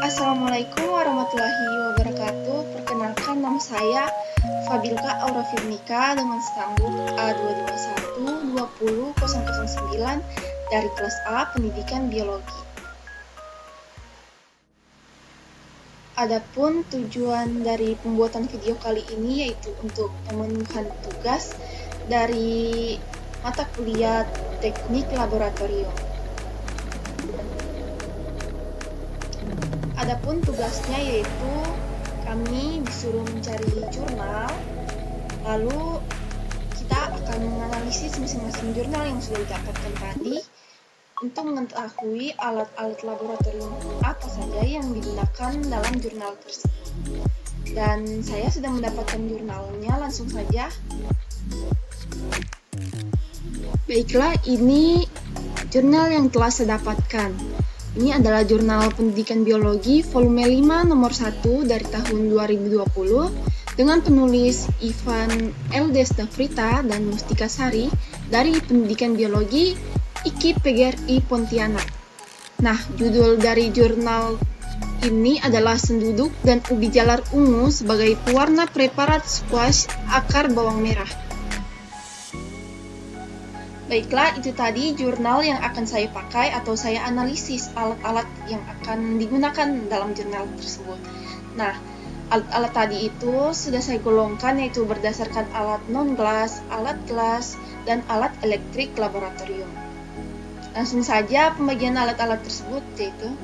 Assalamualaikum warahmatullahi wabarakatuh. Perkenalkan, nama saya Fabilka Aura Firnika dengan stambuk A221-20009 dari kelas A Pendidikan Biologi. Adapun tujuan dari pembuatan video kali ini yaitu untuk pemenuhan tugas dari mata kuliah Teknik Laboratorium. Adapun tugasnya yaitu kami disuruh mencari jurnal, lalu kita akan menganalisis masing-masing jurnal yang sudah didapatkan tadi untuk mengetahui alat-alat laboratorium apa saja yang digunakan dalam jurnal tersebut. Dan saya sudah mendapatkan jurnalnya, langsung saja. Baiklah, ini jurnal yang telah saya dapatkan. Ini adalah Jurnal Pendidikan Biologi volume 5 nomor 1 dari tahun 2020 dengan penulis Ivan L. Desnafrita dan Mustika Sari dari Pendidikan Biologi IKIP PGRI Pontianak. Nah, judul dari jurnal ini adalah Senduduk dan Ubi Jalar Ungu sebagai pewarna preparat squash akar bawang merah. Baiklah, itu tadi jurnal yang akan saya pakai atau saya analisis alat-alat yang akan digunakan dalam jurnal tersebut. Nah, alat-alat tadi itu sudah saya golongkan yaitu berdasarkan alat non-glass, alat glass, dan alat elektrik laboratorium. Langsung saja pembagian alat-alat tersebut yaitu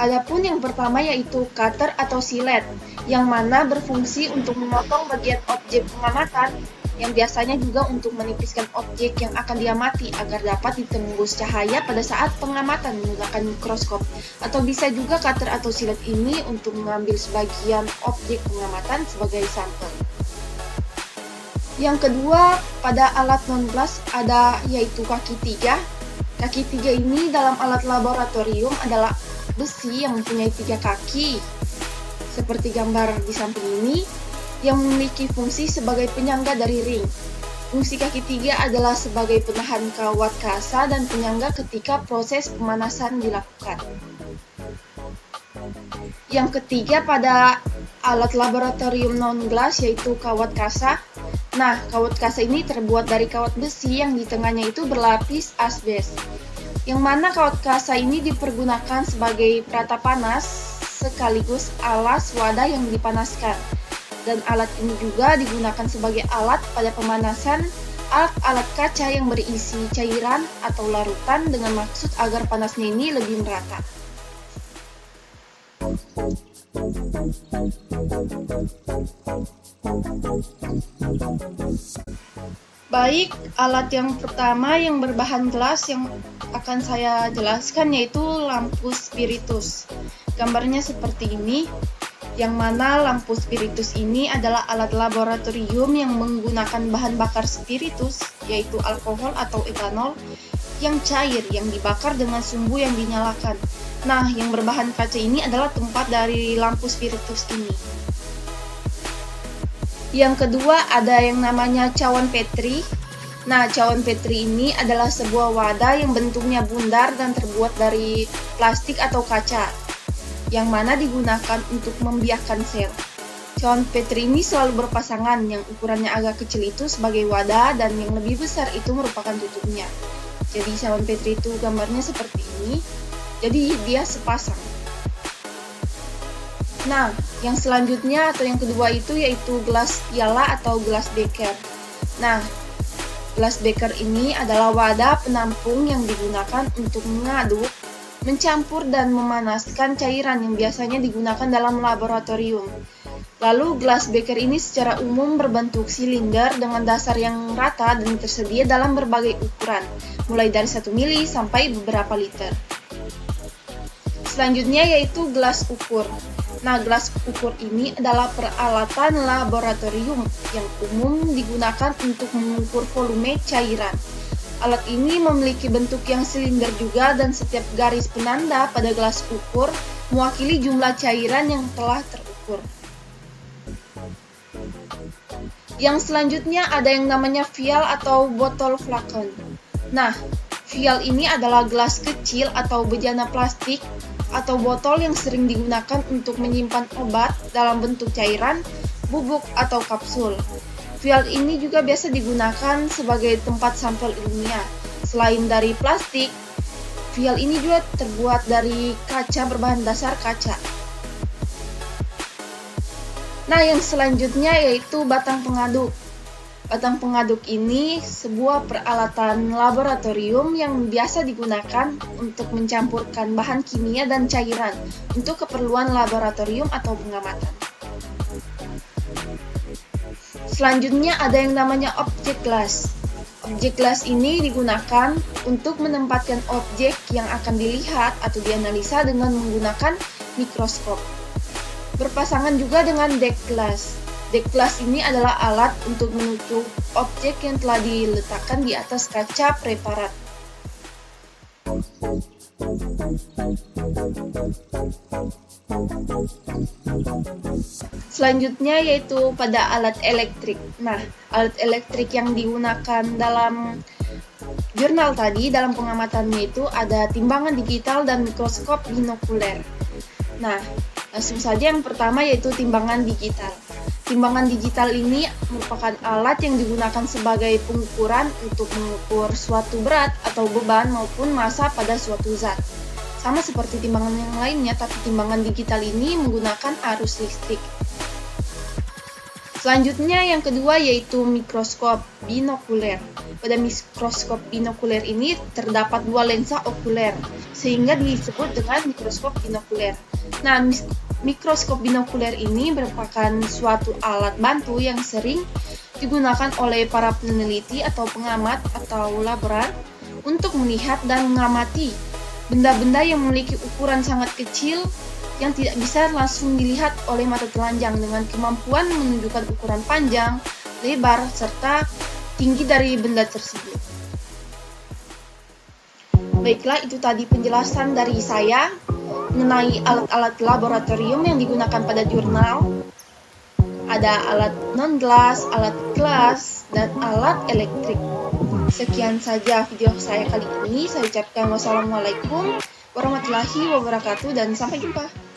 Adapun yang pertama yaitu cutter atau silet, yang mana berfungsi untuk memotong bagian objek pengamatan, yang biasanya juga untuk menipiskan objek yang akan diamati agar dapat ditembus cahaya pada saat pengamatan menggunakan mikroskop. Atau bisa juga cutter atau silet ini untuk mengambil sebagian objek pengamatan sebagai sampel. Yang kedua, pada alat non-glass ada yaitu kaki 3. Kaki 3 ini dalam alat laboratorium adalah besi yang mempunyai 3 kaki, seperti gambar di samping ini, yang memiliki fungsi sebagai penyangga dari ring. Fungsi kaki 3 adalah sebagai penahan kawat kasa dan penyangga ketika proses pemanasan dilakukan. Yang ketiga pada alat laboratorium non-glass yaitu kawat kasa. Nah, kawat kasa ini terbuat dari kawat besi yang di tengahnya itu berlapis asbes. Yang mana kawat kasa ini dipergunakan sebagai perata panas sekaligus alas wadah yang dipanaskan. Dan alat ini juga digunakan sebagai alat pada pemanasan alat-alat kaca yang berisi cairan atau larutan dengan maksud agar panasnya ini lebih merata. Baik, alat yang pertama yang berbahan gelas yang akan saya jelaskan yaitu lampu spiritus. Gambarnya seperti ini, yang mana lampu spiritus ini adalah alat laboratorium yang menggunakan bahan bakar spiritus, yaitu alkohol atau etanol, yang cair yang dibakar dengan sumbu yang dinyalakan. Nah, yang berbahan kaca ini adalah tempat dari lampu spiritus ini. Yang kedua ada yang namanya cawan Petri. Nah, cawan Petri ini adalah sebuah wadah yang bentuknya bundar dan terbuat dari plastik atau kaca, yang mana digunakan untuk membiarkan sel. Cawan Petri ini selalu berpasangan, yang ukurannya agak kecil itu sebagai wadah dan yang lebih besar itu merupakan tutupnya. Jadi cawan Petri itu gambarnya seperti ini, jadi dia sepasang. Nah, yang selanjutnya atau yang kedua itu yaitu gelas piala atau gelas beker. Nah, gelas beker ini adalah wadah penampung yang digunakan untuk mengaduk, mencampur dan memanaskan cairan yang biasanya digunakan dalam laboratorium. Lalu gelas beker ini secara umum berbentuk silinder dengan dasar yang rata dan tersedia dalam berbagai ukuran, mulai dari 1 mili sampai beberapa liter. Selanjutnya yaitu gelas ukur. Nah, gelas ukur ini adalah peralatan laboratorium yang umum digunakan untuk mengukur volume cairan. Alat ini memiliki bentuk yang silinder juga dan setiap garis penanda pada gelas ukur mewakili jumlah cairan yang telah terukur. Yang selanjutnya ada yang namanya vial atau botol flakon. Nah, vial ini adalah gelas kecil atau bejana plastik atau botol yang sering digunakan untuk menyimpan obat dalam bentuk cairan, bubuk, atau kapsul. Vial ini juga biasa digunakan sebagai tempat sampel ilmiah. Selain dari plastik, vial ini juga terbuat dari kaca berbahan dasar kaca. Nah, yang selanjutnya yaitu batang pengaduk. Batang pengaduk ini sebuah peralatan laboratorium yang biasa digunakan untuk mencampurkan bahan kimia dan cairan untuk keperluan laboratorium atau pengamatan. Selanjutnya ada yang namanya objek gelas. Objek gelas ini digunakan untuk menempatkan objek yang akan dilihat atau dianalisa dengan menggunakan mikroskop. Berpasangan juga dengan dek gelas. Dek gelas ini adalah alat untuk menutup objek yang telah diletakkan di atas kaca preparat. Selanjutnya yaitu pada alat elektrik. Nah, alat elektrik yang digunakan dalam jurnal tadi, dalam pengamatannya itu ada timbangan digital dan mikroskop binokuler. Nah, langsung saja yang pertama yaitu timbangan digital. Timbangan digital ini merupakan alat yang digunakan sebagai pengukuran untuk mengukur suatu berat atau beban maupun massa pada suatu zat. Sama seperti timbangan yang lainnya, tapi timbangan digital ini menggunakan arus listrik. Selanjutnya yang kedua yaitu mikroskop binokuler. Pada mikroskop binokuler ini terdapat dua lensa okuler, sehingga disebut dengan mikroskop binokuler. Nah, mikroskop binokuler ini merupakan suatu alat bantu yang sering digunakan oleh para peneliti atau pengamat atau laboran untuk melihat dan mengamati benda-benda yang memiliki ukuran sangat kecil yang tidak bisa langsung dilihat oleh mata telanjang dengan kemampuan menunjukkan ukuran panjang, lebar, serta tinggi dari benda tersebut. Baiklah, itu tadi penjelasan dari saya mengenai alat-alat laboratorium yang digunakan pada jurnal. Ada alat non-gelas, alat gelas, dan alat elektrik. Sekian saja video saya kali ini. Saya ucapkan wassalamualaikum warahmatullahi wabarakatuh dan sampai jumpa.